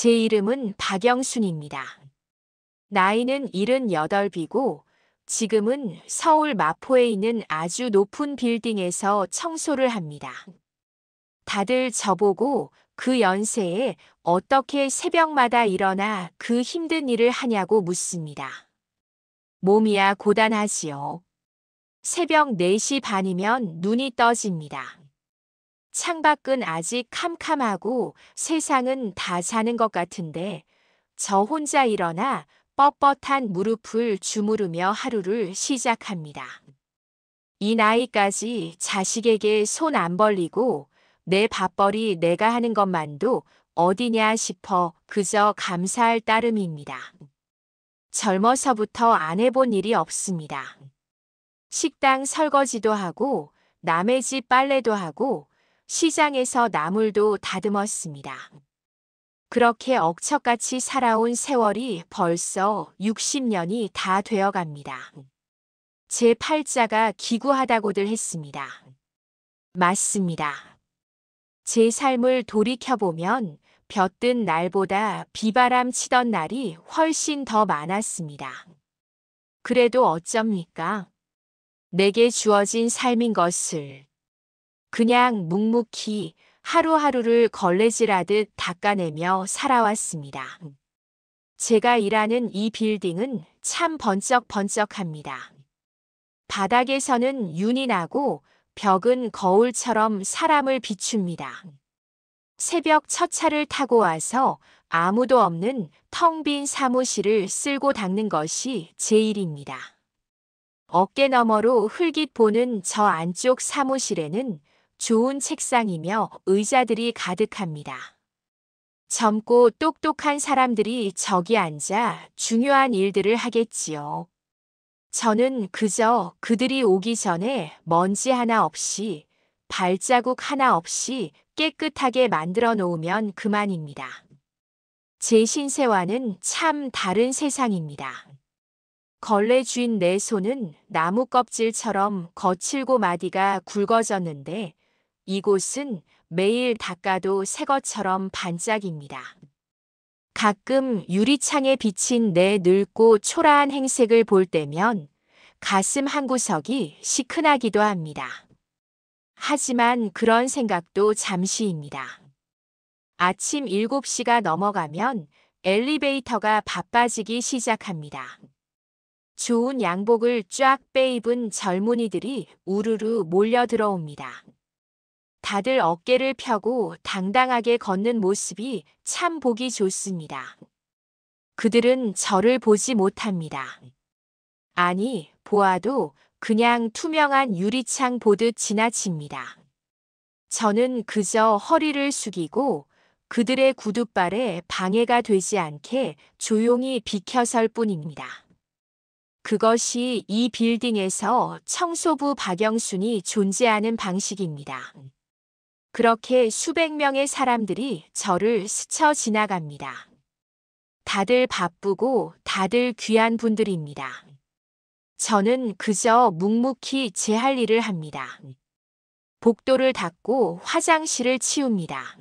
제 이름은 박영순입니다. 나이는 78이고 지금은 서울 마포에 있는 아주 높은 빌딩에서 청소를 합니다. 다들 저보고 그 연세에 어떻게 새벽마다 일어나 그 힘든 일을 하냐고 묻습니다. 몸이야 고단하지요. 새벽 4시 반이면 눈이 떠집니다. 창밖은 아직 캄캄하고 세상은 다 자는 것 같은데 저 혼자 일어나 뻣뻣한 무릎을 주무르며 하루를 시작합니다. 이 나이까지 자식에게 손 안 벌리고 내 밥벌이 내가 하는 것만도 어디냐 싶어 그저 감사할 따름입니다. 젊어서부터 안 해본 일이 없습니다. 식당 설거지도 하고 남의 집 빨래도 하고 시장에서 나물도 다듬었습니다. 그렇게 억척같이 살아온 세월이 벌써 60년이 다 되어갑니다. 제 팔자가 기구하다고들 했습니다. 맞습니다. 제 삶을 돌이켜보면 볕든 날보다 비바람 치던 날이 훨씬 더 많았습니다. 그래도 어쩝니까? 내게 주어진 삶인 것을 그냥 묵묵히 하루하루를 걸레질하듯 닦아내며 살아왔습니다. 제가 일하는 이 빌딩은 참 번쩍번쩍합니다. 바닥에서는 윤이 나고 벽은 거울처럼 사람을 비춥니다. 새벽 첫 차를 타고 와서 아무도 없는 텅 빈 사무실을 쓸고 닦는 것이 제 일입니다. 어깨 너머로 흘깃 보는 저 안쪽 사무실에는 좋은 책상이며 의자들이 가득합니다. 젊고 똑똑한 사람들이 저기 앉아 중요한 일들을 하겠지요. 저는 그저 그들이 오기 전에 먼지 하나 없이 발자국 하나 없이 깨끗하게 만들어 놓으면 그만입니다. 제 신세와는 참 다른 세상입니다. 걸레 쥔 내 손은 나무 껍질처럼 거칠고 마디가 굵어졌는데 이곳은 매일 닦아도 새 것처럼 반짝입니다. 가끔 유리창에 비친 내 늙고 초라한 행색을 볼 때면 가슴 한구석이 시큰하기도 합니다. 하지만 그런 생각도 잠시입니다. 아침 7시가 넘어가면 엘리베이터가 바빠지기 시작합니다. 좋은 양복을 쫙 빼입은 젊은이들이 우르르 몰려 들어옵니다. 다들 어깨를 펴고 당당하게 걷는 모습이 참 보기 좋습니다. 그들은 저를 보지 못합니다. 아니, 보아도 그냥 투명한 유리창 보듯 지나칩니다. 저는 그저 허리를 숙이고 그들의 구둣발에 방해가 되지 않게 조용히 비켜설 뿐입니다. 그것이 이 빌딩에서 청소부 박영순이 존재하는 방식입니다. 그렇게 수백 명의 사람들이 저를 스쳐 지나갑니다. 다들 바쁘고 다들 귀한 분들입니다. 저는 그저 묵묵히 제 할 일을 합니다. 복도를 닦고 화장실을 치웁니다.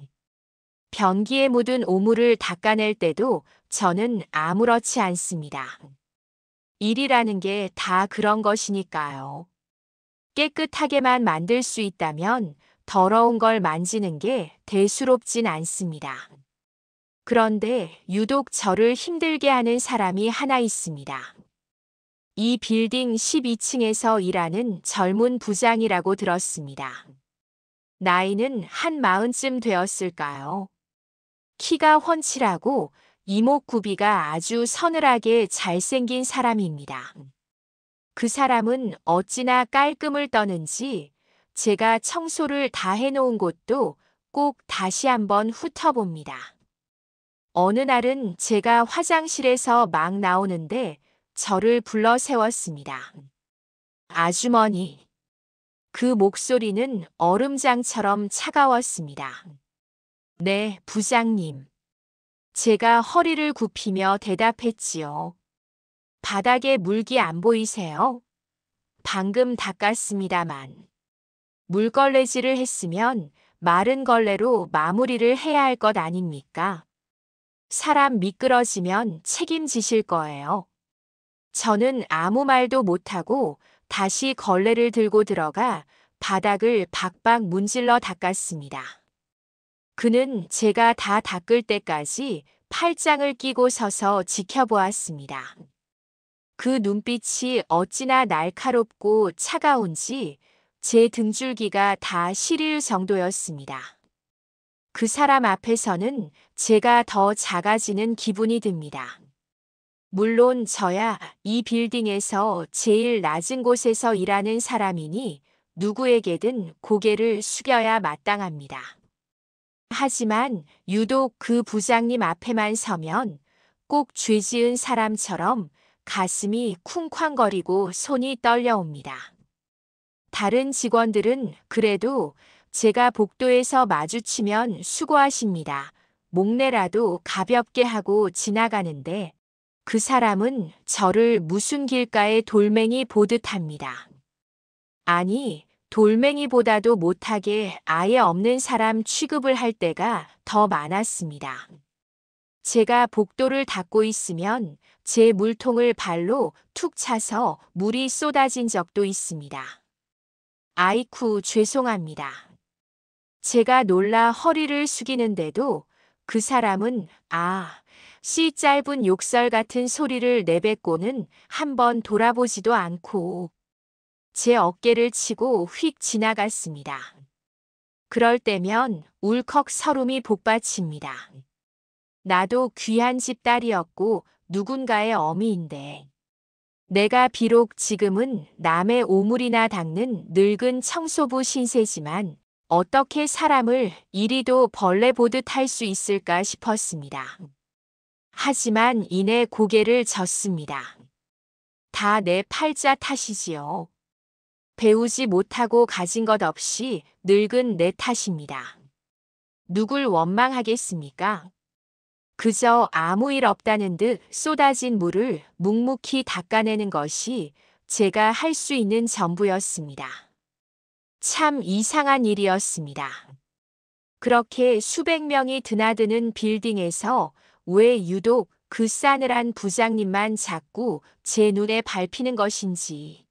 변기에 묻은 오물을 닦아낼 때도 저는 아무렇지 않습니다. 일이라는 게 다 그런 것이니까요. 깨끗하게만 만들 수 있다면 더러운 걸 만지는 게 대수롭진 않습니다. 그런데 유독 저를 힘들게 하는 사람이 하나 있습니다. 이 빌딩 12층에서 일하는 젊은 부장이라고 들었습니다. 나이는 한 40쯤 되었을까요? 키가 훤칠하고 이목구비가 아주 서늘하게 잘생긴 사람입니다. 그 사람은 어찌나 깔끔을 떠는지 제가 청소를 다 해놓은 곳도 꼭 다시 한번 훑어봅니다. 어느 날은 제가 화장실에서 막 나오는데 저를 불러 세웠습니다. 아주머니. 그 목소리는 얼음장처럼 차가웠습니다. 네, 부장님. 제가 허리를 굽히며 대답했지요. 바닥에 물기 안 보이세요? 방금 닦았습니다만. 물걸레질을 했으면 마른 걸레로 마무리를 해야 할 것 아닙니까? 사람 미끄러지면 책임지실 거예요. 저는 아무 말도 못하고 다시 걸레를 들고 들어가 바닥을 박박 문질러 닦았습니다. 그는 제가 다 닦을 때까지 팔짱을 끼고 서서 지켜보았습니다. 그 눈빛이 어찌나 날카롭고 차가운지 제 등줄기가 다 시릴 정도였습니다. 그 사람 앞에서는 제가 더 작아지는 기분이 듭니다. 물론 저야 이 빌딩에서 제일 낮은 곳에서 일하는 사람이니 누구에게든 고개를 숙여야 마땅합니다. 하지만 유독 그 부장님 앞에만 서면 꼭 죄 지은 사람처럼 가슴이 쿵쾅거리고 손이 떨려옵니다. 다른 직원들은 그래도 제가 복도에서 마주치면 수고하십니다. 목례라도 가볍게 하고 지나가는데 그 사람은 저를 무슨 길가의 돌멩이 보듯 합니다. 아니, 돌멩이보다도 못하게 아예 없는 사람 취급을 할 때가 더 많았습니다. 제가 복도를 닦고 있으면 제 물통을 발로 툭 차서 물이 쏟아진 적도 있습니다. 아이쿠, 죄송합니다. 제가 놀라 허리를 숙이는데도 그 사람은 씨 짧은 욕설 같은 소리를 내뱉고는 한번 돌아보지도 않고 제 어깨를 치고 휙 지나갔습니다. 그럴 때면 울컥 서름이 복받칩니다. 나도 귀한 집 딸이었고 누군가의 어미인데 내가 비록 지금은 남의 오물이나 닦는 늙은 청소부 신세지만 어떻게 사람을 이리도 벌레 보듯 할 수 있을까 싶었습니다. 하지만 이내 고개를 젓습니다. 다 내 팔자 탓이지요. 배우지 못하고 가진 것 없이 늙은 내 탓입니다. 누굴 원망하겠습니까? 그저 아무 일 없다는 듯 쏟아진 물을 묵묵히 닦아내는 것이 제가 할 수 있는 전부였습니다. 참 이상한 일이었습니다. 그렇게 수백 명이 드나드는 빌딩에서 왜 유독 그 싸늘한 부장님만 자꾸 제 눈에 밟히는 것인지.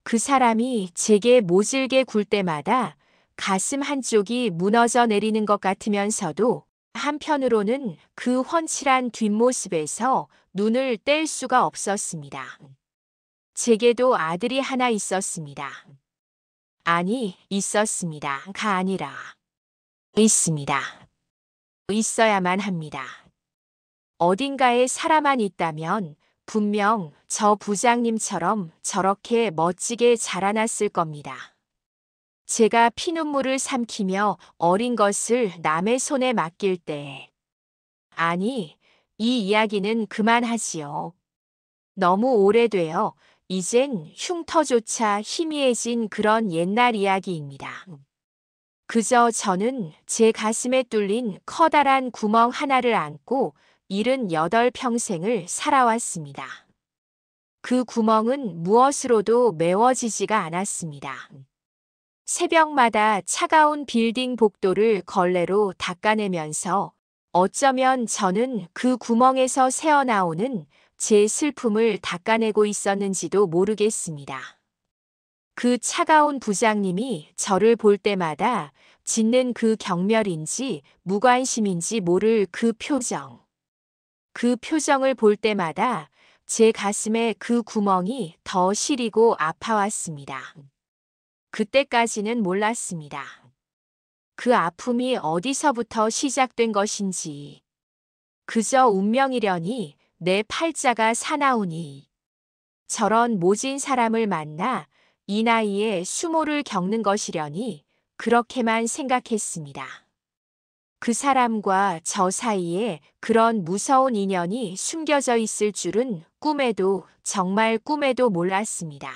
그 사람이 제게 모질게 굴 때마다 가슴 한쪽이 무너져 내리는 것 같으면서도 한편으로는 그 훤칠한 뒷모습에서 눈을 뗄 수가 없었습니다. 제게도 아들이 하나 있었습니다. 아니, 있었습니다가 아니라 있습니다. 있어야만 합니다. 어딘가에 사람만 있다면 분명 저 부장님처럼 저렇게 멋지게 자라났을 겁니다. 제가 피눈물을 삼키며 어린 것을 남의 손에 맡길 때. 아니, 이 이야기는 그만하지요. 너무 오래되어 이젠 흉터조차 희미해진 그런 옛날 이야기입니다. 그저 저는 제 가슴에 뚫린 커다란 구멍 하나를 안고 78평생을 살아왔습니다. 그 구멍은 무엇으로도 메워지지가 않았습니다. 새벽마다 차가운 빌딩 복도를 걸레로 닦아내면서 어쩌면 저는 그 구멍에서 새어나오는 제 슬픔을 닦아내고 있었는지도 모르겠습니다. 그 차가운 부장님이 저를 볼 때마다 짓는 그 경멸인지 무관심인지 모를 그 표정. 그 표정을 볼 때마다 제 가슴에 그 구멍이 더 시리고 아파왔습니다. 그때까지는 몰랐습니다. 그 아픔이 어디서부터 시작된 것인지. 그저 운명이려니 내 팔자가 사나우니. 저런 모진 사람을 만나 이 나이에 수모를 겪는 것이려니 그렇게만 생각했습니다. 그 사람과 저 사이에 그런 무서운 인연이 숨겨져 있을 줄은 꿈에도 정말 꿈에도 몰랐습니다.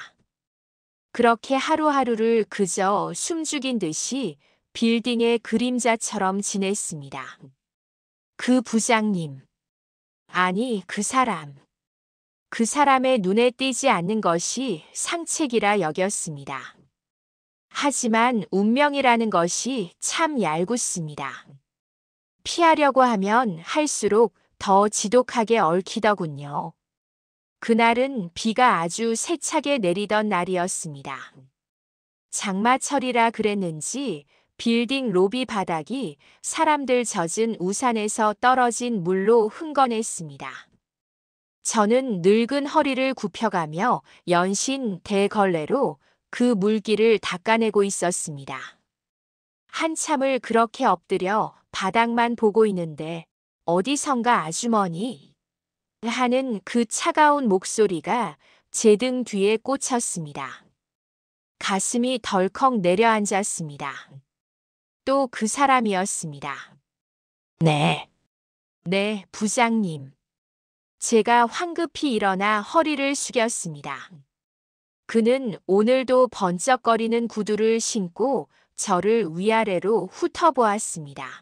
그렇게 하루하루를 그저 숨죽인 듯이 빌딩의 그림자처럼 지냈습니다. 그 부장님. 아니, 그 사람. 그 사람의 눈에 띄지 않는 것이 상책이라 여겼습니다. 하지만 운명이라는 것이 참 얄궂습니다. 피하려고 하면 할수록 더 지독하게 얽히더군요. 그날은 비가 아주 세차게 내리던 날이었습니다. 장마철이라 그랬는지 빌딩 로비 바닥이 사람들 젖은 우산에서 떨어진 물로 흥건했습니다. 저는 늙은 허리를 굽혀가며 연신 대걸레로 그 물기를 닦아내고 있었습니다. 한참을 그렇게 엎드려 바닥만 보고 있는데 어디선가 아주머니 하는 그 차가운 목소리가 제 등 뒤에 꽂혔습니다. 가슴이 덜컥 내려앉았습니다. 또 그 사람이었습니다. 네. 네, 부장님. 제가 황급히 일어나 허리를 숙였습니다. 그는 오늘도 번쩍거리는 구두를 신고 저를 위아래로 훑어보았습니다.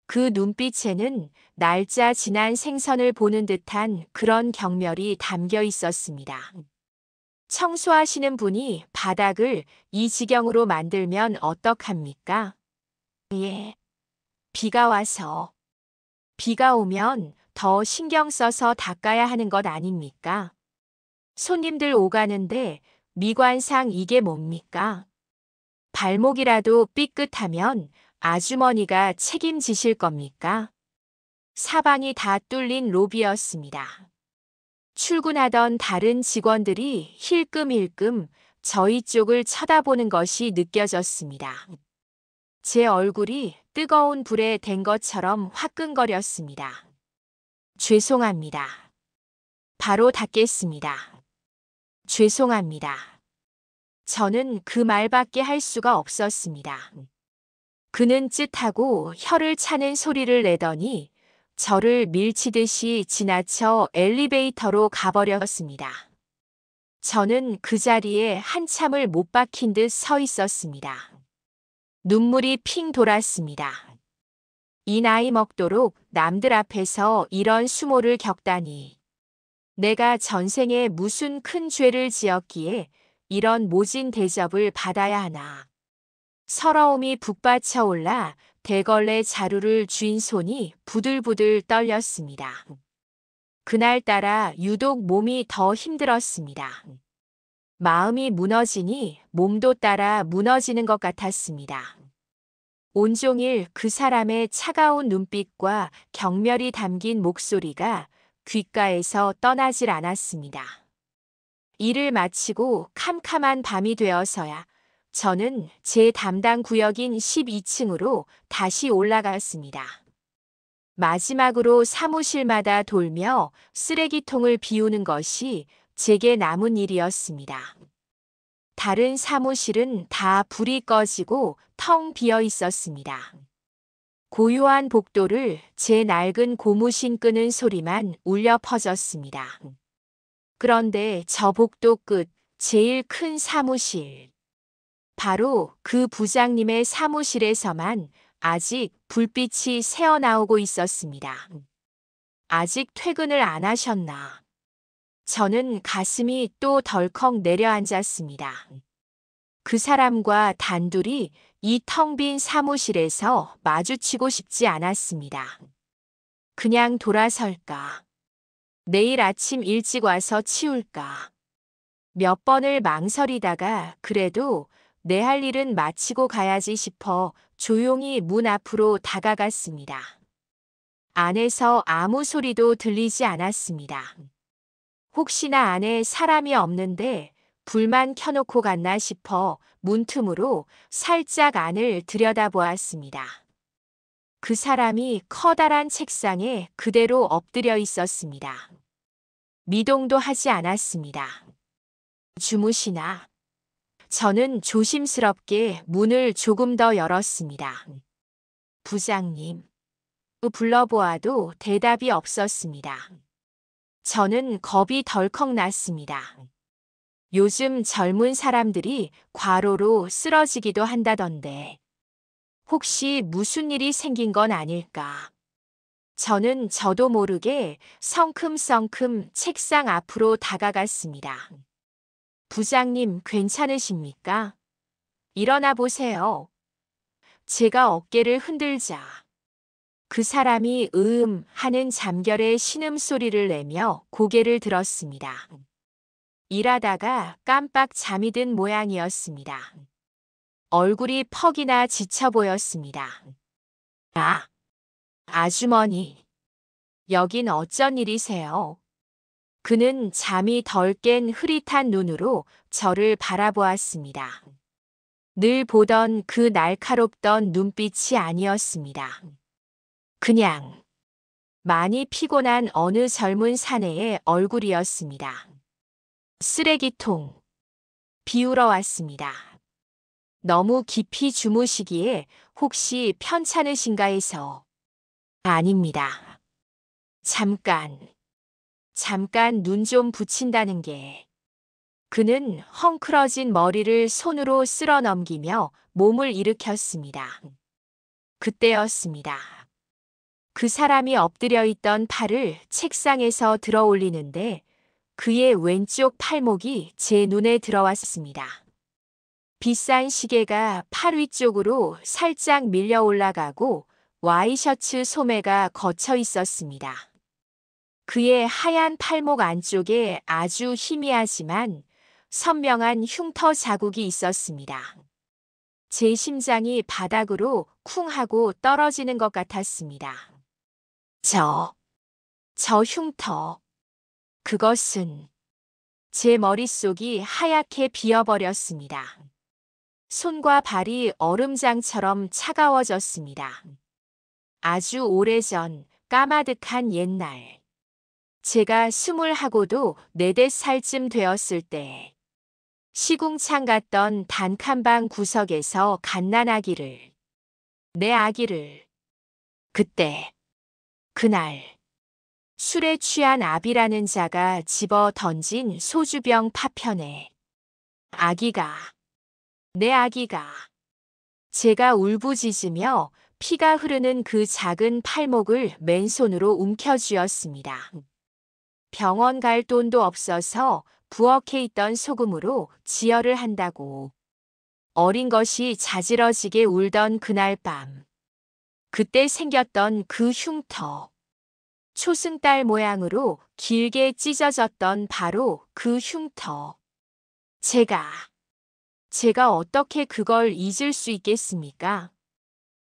그 눈빛에는 날짜 지난 생선을 보는 듯한 그런 경멸이 담겨 있었습니다. 청소하시는 분이 바닥을 이 지경으로 만들면 어떡합니까? 예. 비가 와서. 비가 오면 더 신경 써서 닦아야 하는 것 아닙니까? 손님들 오가는데 미관상 이게 뭡니까? 발목이라도 삐끗하면 아주머니가 책임지실 겁니까? 사방이 다 뚫린 로비였습니다. 출근하던 다른 직원들이 힐끔힐끔 저희 쪽을 쳐다보는 것이 느껴졌습니다. 제 얼굴이 뜨거운 불에 댄 것처럼 화끈거렸습니다. 죄송합니다. 바로 닫겠습니다. 죄송합니다. 저는 그 말밖에 할 수가 없었습니다. 그는 쯧하고 혀를 차는 소리를 내더니 저를 밀치듯이 지나쳐 엘리베이터로 가버렸습니다. 저는 그 자리에 한참을 못 박힌 듯 서 있었습니다. 눈물이 핑 돌았습니다. 이 나이 먹도록 남들 앞에서 이런 수모를 겪다니. 내가 전생에 무슨 큰 죄를 지었기에 이런 모진 대접을 받아야 하나. 서러움이 북받쳐 올라 대걸레 자루를 쥔 손이 부들부들 떨렸습니다. 그날따라 유독 몸이 더 힘들었습니다. 마음이 무너지니 몸도 따라 무너지는 것 같았습니다. 온종일 그 사람의 차가운 눈빛과 경멸이 담긴 목소리가 귓가에서 떠나질 않았습니다. 일을 마치고 캄캄한 밤이 되어서야 저는 제 담당 구역인 12층으로 다시 올라갔습니다. 마지막으로 사무실마다 돌며 쓰레기통을 비우는 것이 제게 남은 일이었습니다. 다른 사무실은 다 불이 꺼지고 텅 비어 있었습니다. 고요한 복도를 제 낡은 고무신 끄는 소리만 울려 퍼졌습니다. 그런데 저 복도 끝 제일 큰 사무실. 바로 그 부장님의 사무실에서만 아직 불빛이 새어나오고 있었습니다. 아직 퇴근을 안 하셨나. 저는 가슴이 또 덜컥 내려앉았습니다. 그 사람과 단둘이 이 텅 빈 사무실에서 마주치고 싶지 않았습니다. 그냥 돌아설까. 내일 아침 일찍 와서 치울까. 몇 번을 망설이다가 그래도 내 할 일은 마치고 가야지 싶어 조용히 문 앞으로 다가갔습니다. 안에서 아무 소리도 들리지 않았습니다. 혹시나 안에 사람이 없는데 불만 켜놓고 갔나 싶어 문틈으로 살짝 안을 들여다보았습니다. 그 사람이 커다란 책상에 그대로 엎드려 있었습니다. 미동도 하지 않았습니다. 주무시나? 저는 조심스럽게 문을 조금 더 열었습니다. 부장님. 불러보아도 대답이 없었습니다. 저는 겁이 덜컥 났습니다. 요즘 젊은 사람들이 과로로 쓰러지기도 한다던데. 혹시 무슨 일이 생긴 건 아닐까? 저는 저도 모르게 성큼성큼 책상 앞으로 다가갔습니다. 부장님 괜찮으십니까? 일어나 보세요. 제가 어깨를 흔들자 그 사람이 하는 잠결에 신음소리를 내며 고개를 들었습니다. 일하다가 깜빡 잠이 든 모양이었습니다. 얼굴이 퍽이나 지쳐 보였습니다. 아, 아주머니, 여긴 어쩐 일이세요? 그는 잠이 덜 깬 흐릿한 눈으로 저를 바라보았습니다. 늘 보던 그 날카롭던 눈빛이 아니었습니다. 그냥 많이 피곤한 어느 젊은 사내의 얼굴이었습니다. 쓰레기통 비우러 왔습니다. 너무 깊이 주무시기에 혹시 편찮으신가 해서. 아닙니다. 잠깐 눈 좀 붙인다는 게. 그는 헝클어진 머리를 손으로 쓸어 넘기며 몸을 일으켰습니다. 그때였습니다. 그 사람이 엎드려 있던 팔을 책상에서 들어 올리는데 그의 왼쪽 팔목이 제 눈에 들어왔습니다. 비싼 시계가 팔 위쪽으로 살짝 밀려 올라가고 와이셔츠 소매가 거쳐 있었습니다. 그의 하얀 팔목 안쪽에 아주 희미하지만 선명한 흉터 자국이 있었습니다. 제 심장이 바닥으로 쿵 하고 떨어지는 것 같았습니다. 저 흉터. 그것은 제 머릿속이 하얗게 비어버렸습니다. 손과 발이 얼음장처럼 차가워졌습니다. 아주 오래전 까마득한 옛날. 제가 20하고도 4~5살쯤 되었을 때 시궁창 같던 단칸방 구석에서 갓난아기를, 내 아기를, 그날 술에 취한 아비라는 자가 집어 던진 소주병 파편에 내 아기가 제가 울부짖으며 피가 흐르는 그 작은 팔목을 맨손으로 움켜쥐었습니다. 병원 갈 돈도 없어서 부엌에 있던 소금으로 지혈을 한다고 어린 것이 자지러지게 울던 그날 밤. 그때 생겼던 그 흉터. 초승달 모양으로 길게 찢어졌던 바로 그 흉터. 제가 어떻게 그걸 잊을 수 있겠습니까?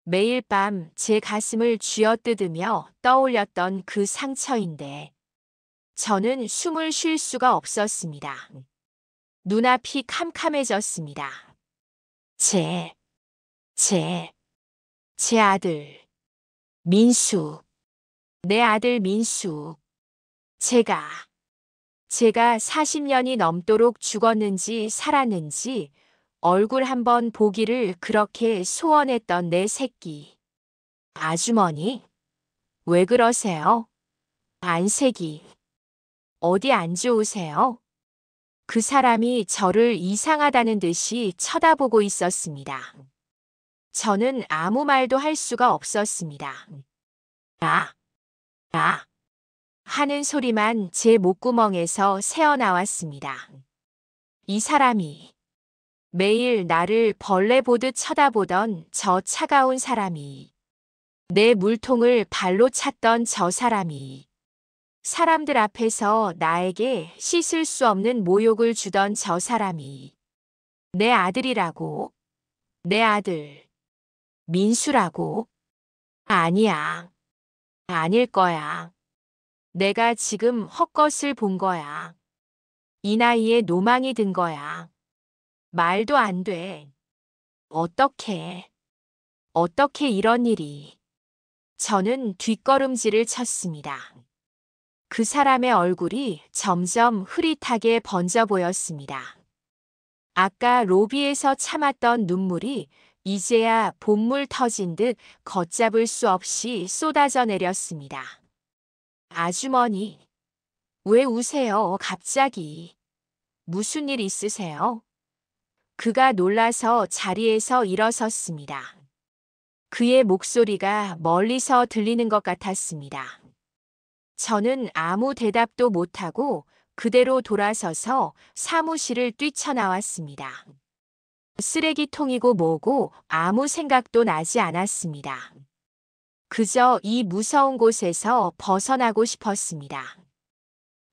매일 밤 제 가슴을 쥐어뜯으며 떠올렸던 그 상처인데 저는 숨을 쉴 수가 없었습니다. 눈앞이 캄캄해졌습니다. 제 아들, 민수. 내 아들 민수. 제가 40년이 넘도록 죽었는지 살았는지 얼굴 한번 보기를 그렇게 소원했던 내 새끼. 아주머니, 왜 그러세요? 안색이 어디 안 좋으세요? 그 사람이 저를 이상하다는 듯이 쳐다보고 있었습니다. 저는 아무 말도 할 수가 없었습니다. 하는 소리만 제 목구멍에서 새어나왔습니다. 이 사람이 매일 나를 벌레 보듯 쳐다보던 저 차가운 사람이, 내 물통을 발로 찼던 저 사람이, 사람들 앞에서 나에게 씻을 수 없는 모욕을 주던 저 사람이 내 아들이라고. 내 아들 민수라고. 아니야. 아닐 거야. 내가 지금 헛것을 본 거야. 이 나이에 노망이 든 거야. 말도 안 돼. 어떻게 이런 일이. 저는 뒷걸음질을 쳤습니다. 그 사람의 얼굴이 점점 흐릿하게 번져 보였습니다. 아까 로비에서 참았던 눈물이 이제야 봇물 터진 듯 걷잡을 수 없이 쏟아져 내렸습니다. 아주머니, 왜 우세요, 갑자기? 무슨 일 있으세요? 그가 놀라서 자리에서 일어섰습니다. 그의 목소리가 멀리서 들리는 것 같았습니다. 저는 아무 대답도 못하고 그대로 돌아서서 사무실을 뛰쳐나왔습니다. 쓰레기통이고 뭐고 아무 생각도 나지 않았습니다. 그저 이 무서운 곳에서 벗어나고 싶었습니다.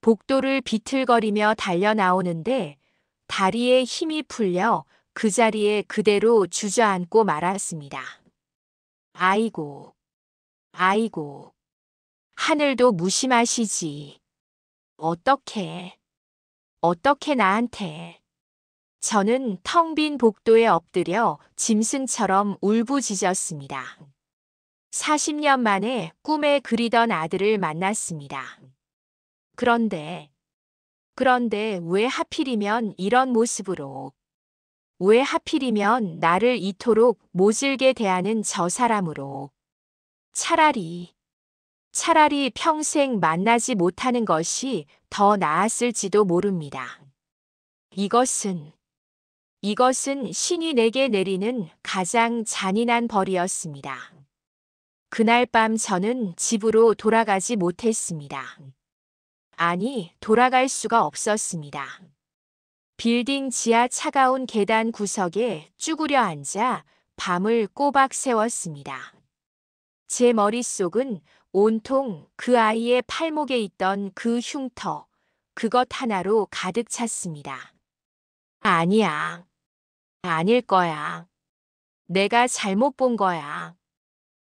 복도를 비틀거리며 달려 나오는데 다리에 힘이 풀려 그 자리에 그대로 주저앉고 말았습니다. 아이고, 아이고, 하늘도 무심하시지. 어떻게 나한테. 저는 텅 빈 복도에 엎드려 짐승처럼 울부짖었습니다. 40년 만에 꿈에 그리던 아들을 만났습니다. 그런데 왜 하필이면 이런 모습으로, 왜 하필이면 나를 이토록 모질게 대하는 저 사람으로. 차라리 평생 만나지 못하는 것이 더 나았을지도 모릅니다. 이것은 신이 내게 내리는 가장 잔인한 벌이었습니다. 그날 밤 저는 집으로 돌아가지 못했습니다. 아니, 돌아갈 수가 없었습니다. 빌딩 지하 차가운 계단 구석에 쭈그려 앉아 밤을 꼬박 새웠습니다. 제 머릿속은 온통 그 아이의 팔목에 있던 그 흉터, 그것 하나로 가득 찼습니다. 아니야. 아닐 거야. 내가 잘못 본 거야.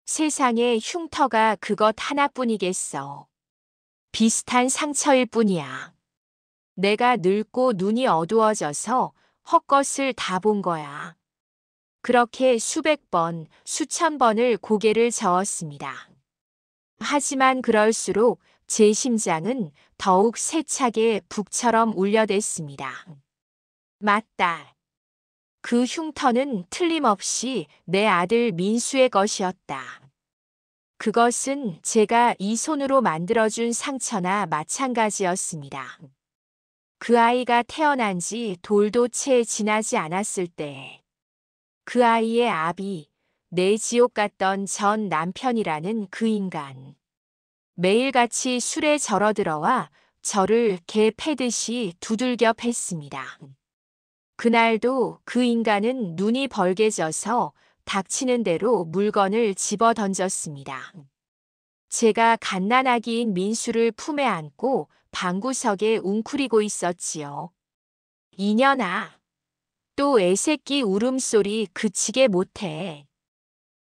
세상에 흉터가 그것 하나뿐이겠어. 비슷한 상처일 뿐이야. 내가 늙고 눈이 어두워져서 헛것을 다 본 거야. 그렇게 수백 번, 수천 번을 고개를 저었습니다. 하지만 그럴수록 제 심장은 더욱 세차게 북처럼 울려댔습니다. 맞다. 그 흉터는 틀림없이 내 아들 민수의 것이었다. 그것은 제가 이 손으로 만들어준 상처나 마찬가지였습니다. 그 아이가 태어난 지 돌도 채 지나지 않았을 때 그 아이의 아비, 내 지옥 갔던 전 남편이라는 그 인간. 매일같이 술에 절어들어와 저를 개 패듯이 두들겨 팼습니다. 그날도 그 인간은 눈이 벌게져서 닥치는 대로 물건을 집어 던졌습니다. 제가 갓난아기인 민수를 품에 안고 방구석에 웅크리고 있었지요. 이년아, 또 애새끼 울음소리 그치게 못해.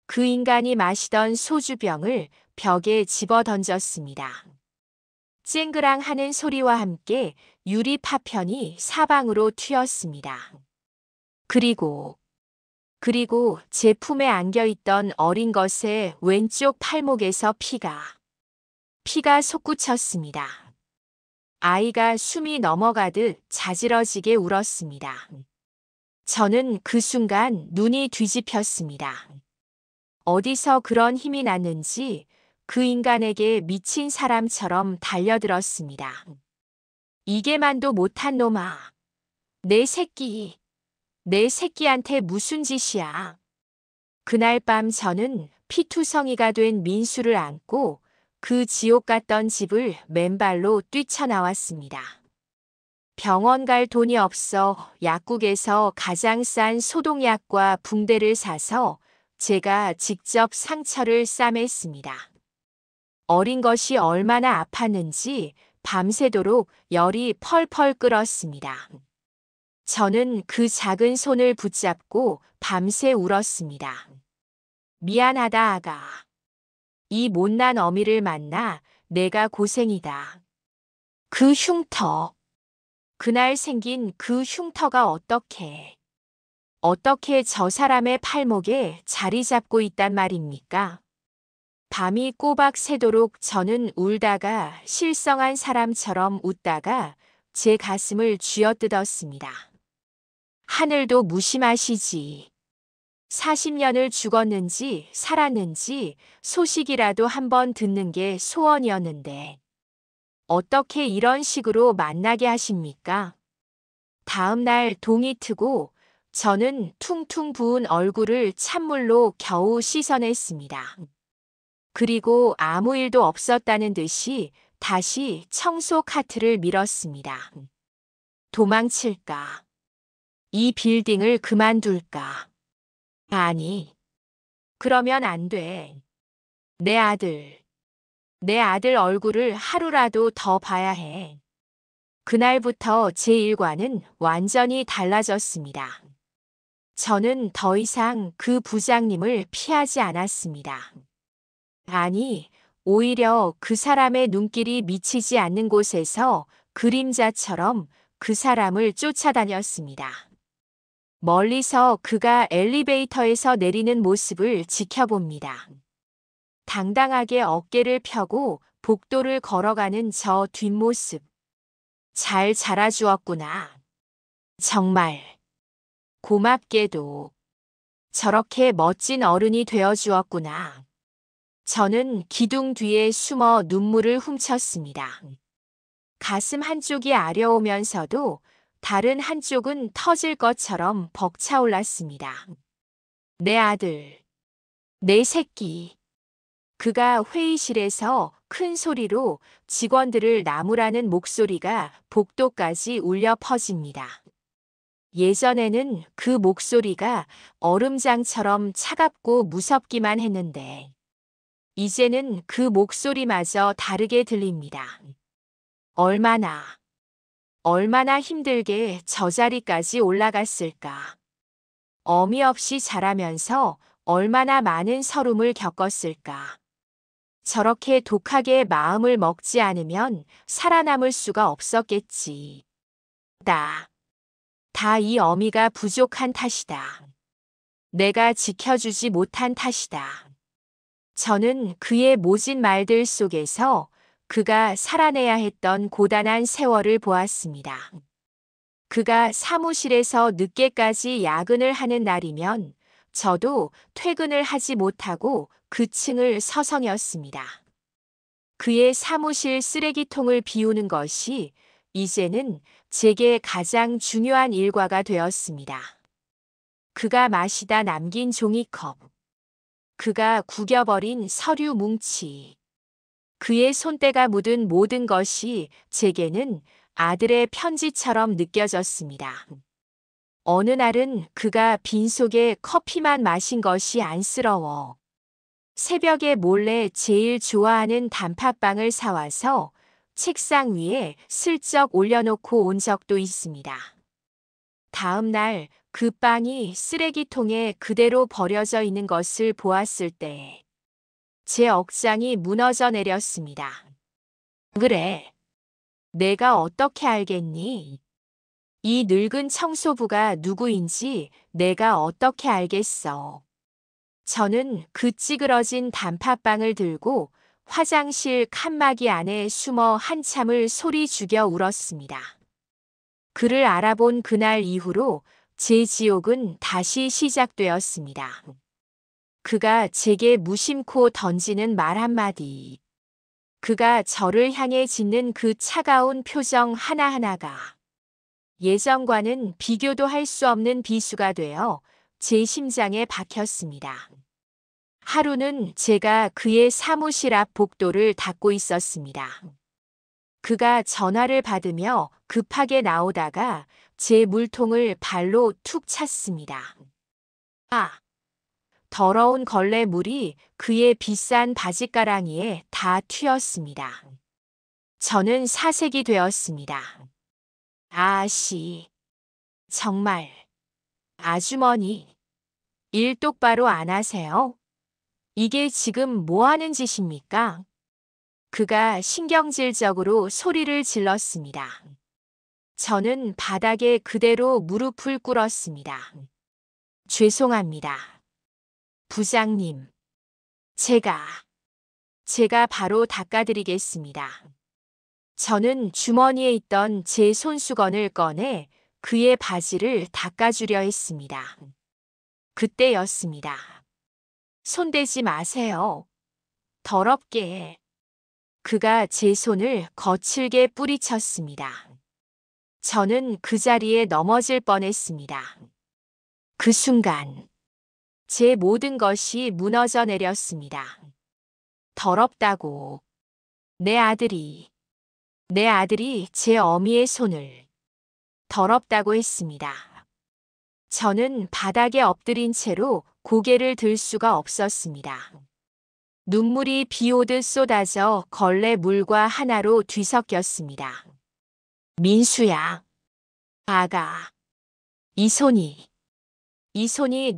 그 인간이 마시던 소주병을 벽에 집어 던졌습니다. 쨍그랑 하는 소리와 함께 유리 파편이 사방으로 튀었습니다. 그리고 제 품에 안겨있던 어린 것의 왼쪽 팔목에서 피가 솟구쳤습니다. 아이가 숨이 넘어가듯 자지러지게 울었습니다. 저는 그 순간 눈이 뒤집혔습니다. 어디서 그런 힘이 났는지 그 인간에게 미친 사람처럼 달려들었습니다. 이게만도 못한 놈아. 내 새끼한테 무슨 짓이야. 그날 밤 저는 피투성이가 된 민수를 안고 그 지옥 같던 집을 맨발로 뛰쳐나왔습니다. 병원 갈 돈이 없어 약국에서 가장 싼 소독약과 붕대를 사서 제가 직접 상처를 싸맸습니다. 어린 것이 얼마나 아팠는지 밤새도록 열이 펄펄 끓었습니다. 저는 그 작은 손을 붙잡고 밤새 울었습니다. 미안하다, 아가. 이 못난 어미를 만나 내가 고생이다. 그 흉터. 그날 생긴 그 흉터가 어떻게 저 사람의 팔목에 자리 잡고 있단 말입니까? 밤이 꼬박 새도록 저는 울다가 실성한 사람처럼 웃다가 제 가슴을 쥐어뜯었습니다. 하늘도 무심하시지. 40년을 죽었는지 살았는지 소식이라도 한번 듣는 게 소원이었는데 어떻게 이런 식으로 만나게 하십니까? 다음 날 동이 트고 저는 퉁퉁 부은 얼굴을 찬물로 겨우 씻어냈습니다. 그리고 아무 일도 없었다는 듯이 다시 청소 카트를 밀었습니다. 도망칠까? 이 빌딩을 그만둘까? 아니, 그러면 안 돼. 내 아들, 내 아들 얼굴을 하루라도 더 봐야 해. 그날부터 제 일과는 완전히 달라졌습니다. 저는 더 이상 그 부장님을 피하지 않았습니다. 아니, 오히려 그 사람의 눈길이 미치지 않는 곳에서 그림자처럼 그 사람을 쫓아다녔습니다. 멀리서 그가 엘리베이터에서 내리는 모습을 지켜봅니다. 당당하게 어깨를 펴고 복도를 걸어가는 저 뒷모습. 잘 자라주었구나. 정말 고맙게도 저렇게 멋진 어른이 되어주었구나. 저는 기둥 뒤에 숨어 눈물을 훔쳤습니다. 가슴 한쪽이 아려오면서도 다른 한쪽은 터질 것처럼 벅차올랐습니다. 내 아들, 내 새끼. 그가 회의실에서 큰 소리로 직원들을 나무라는 목소리가 복도까지 울려 퍼집니다. 예전에는 그 목소리가 얼음장처럼 차갑고 무섭기만 했는데, 이제는 그 목소리마저 다르게 들립니다. 얼마나 힘들게 저 자리까지 올라갔을까. 어미 없이 자라면서 얼마나 많은 서름을 겪었을까. 저렇게 독하게 마음을 먹지 않으면 살아남을 수가 없었겠지. 다 이 어미가 부족한 탓이다. 내가 지켜주지 못한 탓이다. 저는 그의 모진 말들 속에서 그가 살아내야 했던 고단한 세월을 보았습니다. 그가 사무실에서 늦게까지 야근을 하는 날이면 저도 퇴근을 하지 못하고 그 층을 서성였습니다. 그의 사무실 쓰레기통을 비우는 것이 이제는 제게 가장 중요한 일과가 되었습니다. 그가 마시다 남긴 종이컵, 그가 구겨버린 서류 뭉치, 그의 손때가 묻은 모든 것이 제게는 아들의 편지처럼 느껴졌습니다. 어느 날은 그가 빈속에 커피만 마신 것이 안쓰러워 새벽에 몰래 제일 좋아하는 단팥빵을 사와서 책상 위에 슬쩍 올려놓고 온 적도 있습니다. 다음 날 그 빵이 쓰레기통에 그대로 버려져 있는 것을 보았을 때 제 억장이 무너져 내렸습니다. 그래, 내가 어떻게 알겠니? 이 늙은 청소부가 누구인지 내가 어떻게 알겠어. 저는 그 찌그러진 단팥빵을 들고 화장실 칸막이 안에 숨어 한참을 소리 죽여 울었습니다. 그를 알아본 그날 이후로 제 지옥은 다시 시작되었습니다. 그가 제게 무심코 던지는 말 한마디. 그가 저를 향해 짓는 그 차가운 표정 하나하나가 예전과는 비교도 할 수 없는 비수가 되어 제 심장에 박혔습니다. 하루는 제가 그의 사무실 앞 복도를 닦고 있었습니다. 그가 전화를 받으며 급하게 나오다가 제 물통을 발로 툭 찼습니다. 아! 더러운 걸레 물이 그의 비싼 바짓가랑이에 다 튀었습니다. 저는 사색이 되었습니다. 아씨, 정말, 아주머니, 일 똑바로 안 하세요? 이게 지금 뭐 하는 짓입니까? 그가 신경질적으로 소리를 질렀습니다. 저는 바닥에 그대로 무릎을 꿇었습니다. 죄송합니다. 부장님, 제가 바로 닦아드리겠습니다. 저는 주머니에 있던 제 손수건을 꺼내 그의 바지를 닦아주려 했습니다. 그때였습니다. 손대지 마세요. 더럽게. 그가 제 손을 거칠게 뿌리쳤습니다. 저는 그 자리에 넘어질 뻔했습니다. 그 순간 제 모든 것이 무너져 내렸습니다. 더럽다고. 내 아들이 제 어미의 손을 더럽다고 했습니다. 저는 바닥에 엎드린 채로 고개를 들 수가 없었습니다. 눈물이 비 오듯 쏟아져 걸레 물과 하나로 뒤섞였습니다. 민수야, 아가, 이 손이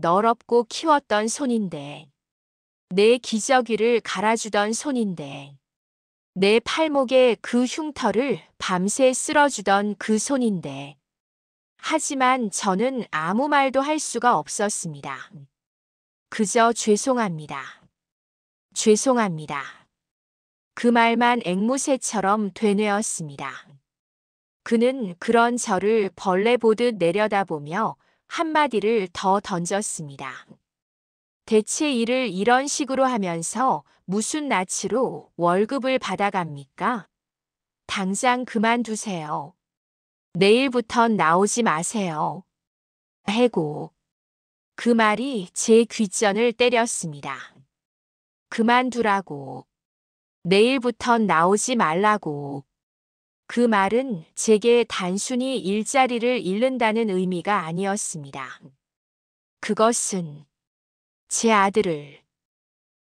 너럽고 키웠던 손인데, 내 기저귀를 갈아주던 손인데, 내 팔목에 그 흉터를 밤새 쓸어주던 그 손인데, 하지만 저는 아무 말도 할 수가 없었습니다. 그저 죄송합니다. 죄송합니다. 그 말만 앵무새처럼 되뇌었습니다. 그는 그런 저를 벌레 보듯 내려다보며 한마디를 더 던졌습니다. 대체 일을 이런 식으로 하면서 무슨 낯으로 월급을 받아갑니까? 당장 그만두세요. 내일부턴 나오지 마세요. 해고. 그 말이 제 귓전을 때렸습니다. 그만두라고. 내일부턴 나오지 말라고. 그 말은 제게 단순히 일자리를 잃는다는 의미가 아니었습니다. 그것은 제 아들을,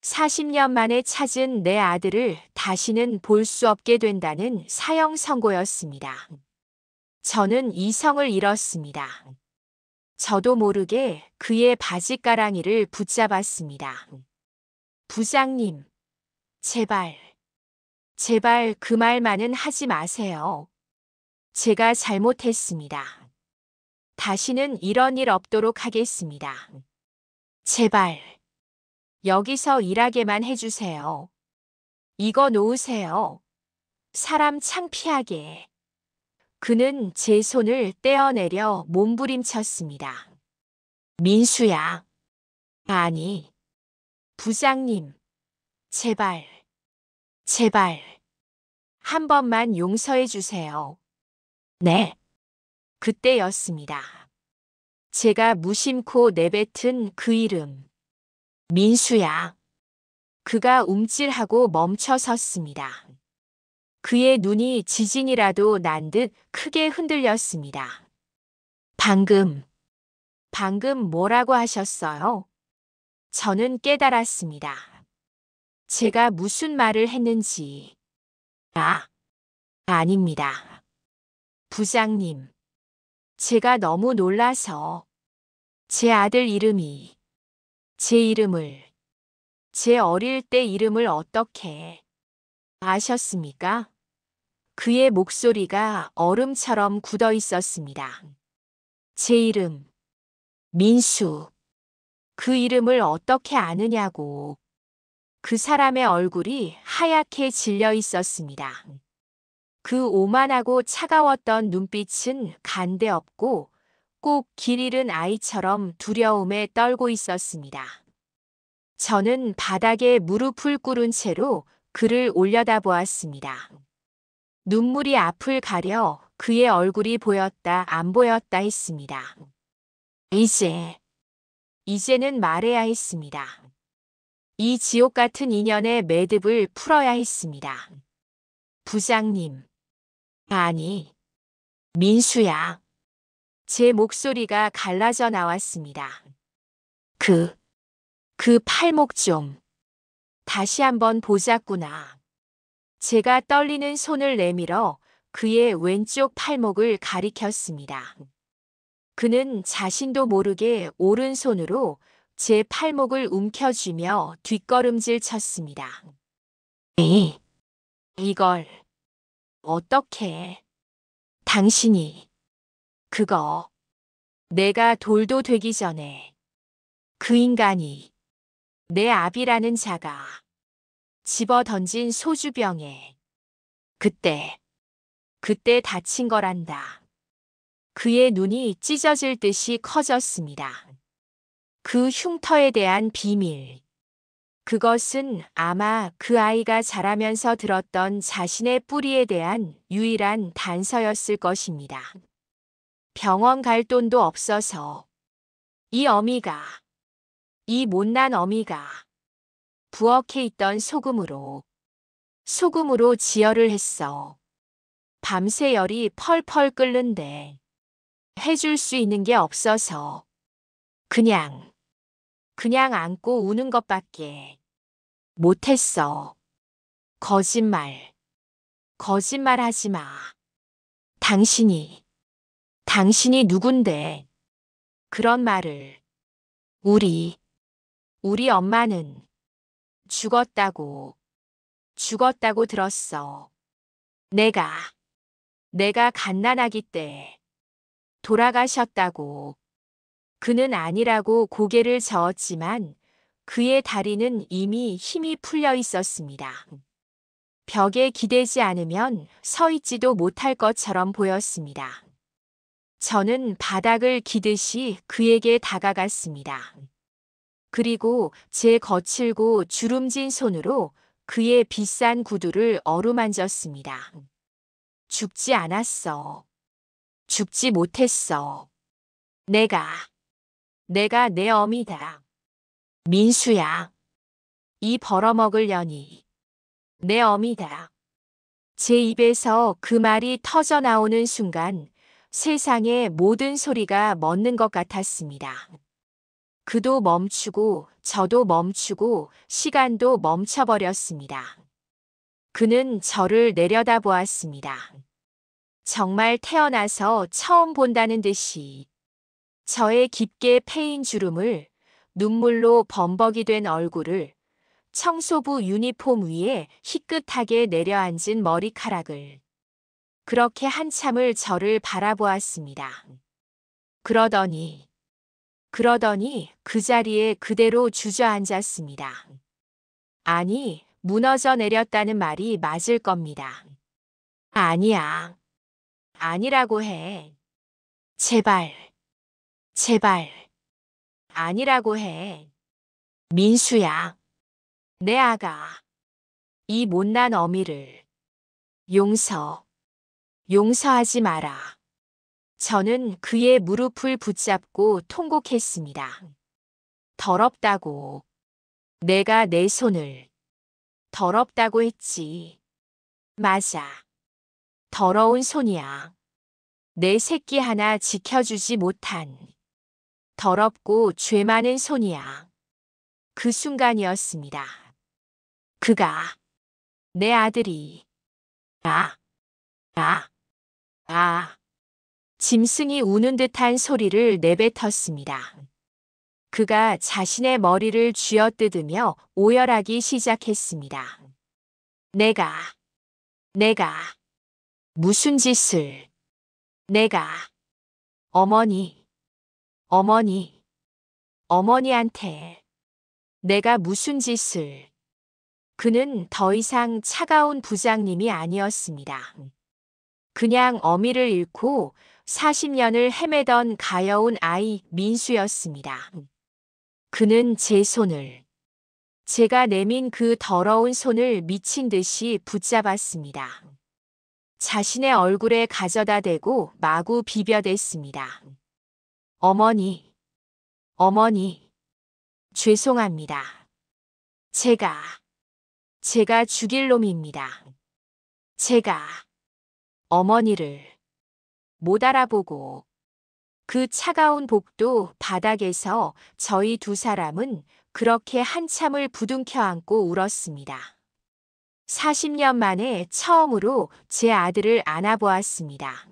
40년 만에 찾은 내 아들을 다시는 볼 수 없게 된다는 사형 선고였습니다. 저는 이성을 잃었습니다. 저도 모르게 그의 바지가랑이를 붙잡았습니다. 부장님, 제발 그 말만은 하지 마세요. 제가 잘못했습니다. 다시는 이런 일 없도록 하겠습니다. 제발, 여기서 일하게만 해주세요. 이거 놓으세요. 사람 창피하게. 그는 제 손을 떼어내려 몸부림쳤습니다. 민수야. 아니, 부장님, 제발. 한 번만 용서해 주세요. 네. 그때였습니다. 제가 무심코 내뱉은 그 이름. 민수야. 그가 움찔하고 멈춰 섰습니다. 그의 눈이 지진이라도 난 듯 크게 흔들렸습니다. 방금 뭐라고 하셨어요? 저는 깨달았습니다. 제가 무슨 말을 했는지. 아닙니다. 부장님, 제가 너무 놀라서 제 아들 이름이, 제 어릴 때 이름을 어떻게 아셨습니까? 그의 목소리가 얼음처럼 굳어 있었습니다. 제 이름, 민수. 그 이름을 어떻게 아느냐고. 그 사람의 얼굴이 하얗게 질려 있었습니다. 그 오만하고 차가웠던 눈빛은 간데없고 꼭 길 잃은 아이처럼 두려움에 떨고 있었습니다. 저는 바닥에 무릎을 꿇은 채로 그를 올려다보았습니다. 눈물이 앞을 가려 그의 얼굴이 보였다 안 보였다 했습니다. 이제는 말해야 했습니다. 이 지옥 같은 인연의 매듭을 풀어야 했습니다. 부장님. 아니, 민수야. 제 목소리가 갈라져 나왔습니다. 그 팔목 좀. 다시 한번 보자꾸나. 제가 떨리는 손을 내밀어 그의 왼쪽 팔목을 가리켰습니다. 그는 자신도 모르게 오른손으로 제 팔목을 움켜쥐며 뒷걸음질 쳤습니다. 이걸 어떻게? 당신이 그거 내가 돌도 되기 전에 그 인간이 내 아비라는 자가 집어던진 소주병에 그때 다친 거란다. 그의 눈이 찢어질 듯이 커졌습니다. 그 흉터에 대한 비밀. 그것은 아마 그 아이가 자라면서 들었던 자신의 뿌리에 대한 유일한 단서였을 것입니다. 병원 갈 돈도 없어서 이 못난 어미가 부엌에 있던 소금으로 지혈을 했어. 밤새 열이 펄펄 끓는데 해줄 수 있는 게 없어서 그냥 안고 우는 것밖에. 못했어. 거짓말. 거짓말하지 마. 당신이 누군데? 그런 말을. 우리 엄마는 죽었다고 들었어. 내가 갓난아기 때 돌아가셨다고. 그는 아니라고 고개를 저었지만 그의 다리는 이미 힘이 풀려 있었습니다. 벽에 기대지 않으면 서 있지도 못할 것처럼 보였습니다. 저는 바닥을 기듯이 그에게 다가갔습니다. 그리고 제 거칠고 주름진 손으로 그의 비싼 구두를 어루만졌습니다. 죽지 않았어. 죽지 못했어. 내가 내 어미다. 민수야. 이 벌어먹을 년이 내 어미다. 제 입에서 그 말이 터져 나오는 순간 세상의 모든 소리가 멎는 것 같았습니다. 그도 멈추고 저도 멈추고 시간도 멈춰버렸습니다. 그는 저를 내려다보았습니다. 정말 태어나서 처음 본다는 듯이 저의 깊게 패인 주름을, 눈물로 범벅이 된 얼굴을, 청소부 유니폼 위에 희끗하게 내려앉은 머리카락을 그렇게 한참을 저를 바라보았습니다. 그러더니 그 자리에 그대로 주저앉았습니다. 아니, 무너져 내렸다는 말이 맞을 겁니다. 아니야. 아니라고 해. 제발. 아니라고 해. 민수야. 내 아가. 이 못난 어미를 용서하지 마라. 저는 그의 무릎을 붙잡고 통곡했습니다. 더럽다고. 내가 내 손을 더럽다고 했지. 맞아. 더러운 손이야. 내 새끼 하나 지켜주지 못한 더럽고 죄 많은 손이야. 그 순간이었습니다. 그가 내 아들이 짐승이 우는 듯한 소리를 내뱉었습니다. 그가 자신의 머리를 쥐어뜯으며 오열하기 시작했습니다. 내가 무슨 짓을 내가 어머니한테 내가 무슨 짓을. 그는 더 이상 차가운 부장님이 아니었습니다. 그냥 어미를 잃고 40년을 헤매던 가여운 아이 민수였습니다. 그는 제 손을, 제가 내민 그 더러운 손을 미친 듯이 붙잡았습니다. 자신의 얼굴에 가져다 대고 마구 비벼댔습니다. 어머니, 죄송합니다. 제가 죽일 놈입니다. 제가 어머니를 못 알아보고. 그 차가운 복도 바닥에서 저희 두 사람은 그렇게 한참을 부둥켜 안고 울었습니다. 40년 만에 처음으로 제 아들을 안아보았습니다.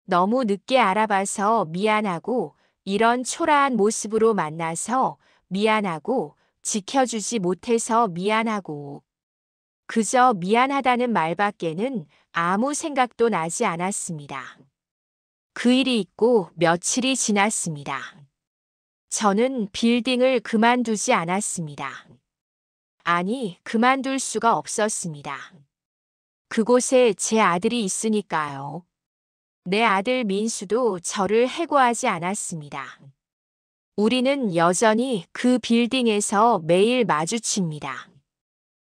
너무 늦게 알아봐서 미안하고, 이런 초라한 모습으로 만나서 미안하고, 지켜주지 못해서 미안하고, 그저 미안하다는 말밖에는 아무 생각도 나지 않았습니다. 그 일이 있고 며칠이 지났습니다. 저는 빌딩을 그만두지 않았습니다. 아니, 그만둘 수가 없었습니다. 그곳에 제 아들이 있으니까요. 내 아들 민수도 저를 해고하지 않았습니다. 우리는 여전히 그 빌딩에서 매일 마주칩니다.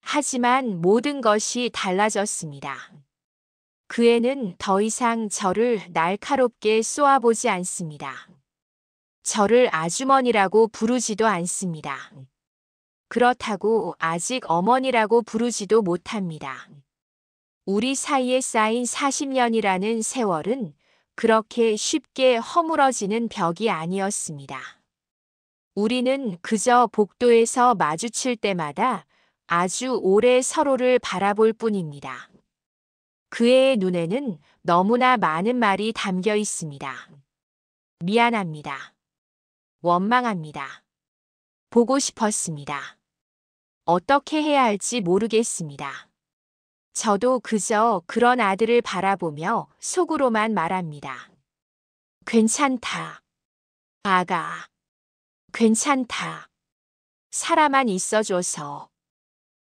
하지만 모든 것이 달라졌습니다. 그 애는 더 이상 저를 날카롭게 쏘아보지 않습니다. 저를 아주머니라고 부르지도 않습니다. 그렇다고 아직 어머니라고 부르지도 못합니다. 우리 사이에 쌓인 40년이라는 세월은 그렇게 쉽게 허물어지는 벽이 아니었습니다. 우리는 그저 복도에서 마주칠 때마다 아주 오래 서로를 바라볼 뿐입니다. 그의 눈에는 너무나 많은 말이 담겨 있습니다. 미안합니다. 원망합니다. 보고 싶었습니다. 어떻게 해야 할지 모르겠습니다. 저도 그저 그런 아들을 바라보며 속으로만 말합니다. 괜찮다. 아가. 괜찮다. 살아만 있어줘서.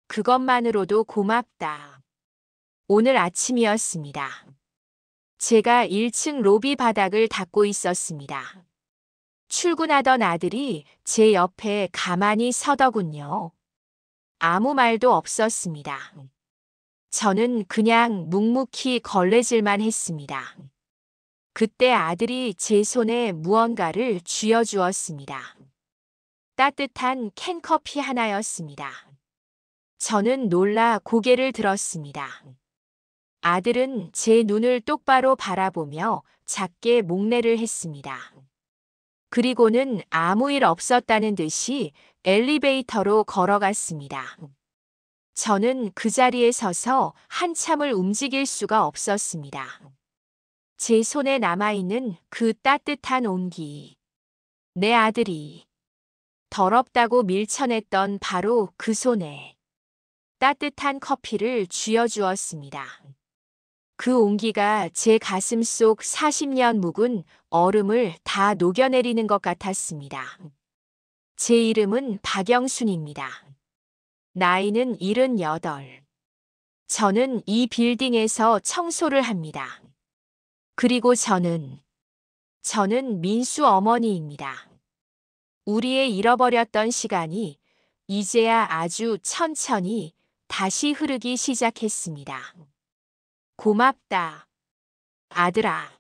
그것만으로도 고맙다. 오늘 아침이었습니다. 제가 1층 로비 바닥을 닦고 있었습니다. 출근하던 아들이 제 옆에 가만히 서더군요. 아무 말도 없었습니다. 저는 그냥 묵묵히 걸레질만 했습니다. 그때 아들이 제 손에 무언가를 쥐어주었습니다. 따뜻한 캔커피 하나였습니다. 저는 놀라 고개를 들었습니다. 아들은 제 눈을 똑바로 바라보며 작게 목례를 했습니다. 그리고는 아무 일 없었다는 듯이 엘리베이터로 걸어갔습니다. 저는 그 자리에 서서 한참을 움직일 수가 없었습니다. 제 손에 남아있는 그 따뜻한 온기. 내 아들이 더럽다고 밀쳐냈던 바로 그 손에 따뜻한 커피를 쥐어주었습니다. 그 온기가 제 가슴 속 40년 묵은 얼음을 다 녹여내리는 것 같았습니다. 제 이름은 박영순입니다. 나이는 78. 저는 이 빌딩에서 청소를 합니다. 그리고 저는 민수 어머니입니다. 우리의 잃어버렸던 시간이 이제야 아주 천천히 다시 흐르기 시작했습니다. 고맙다, 아들아.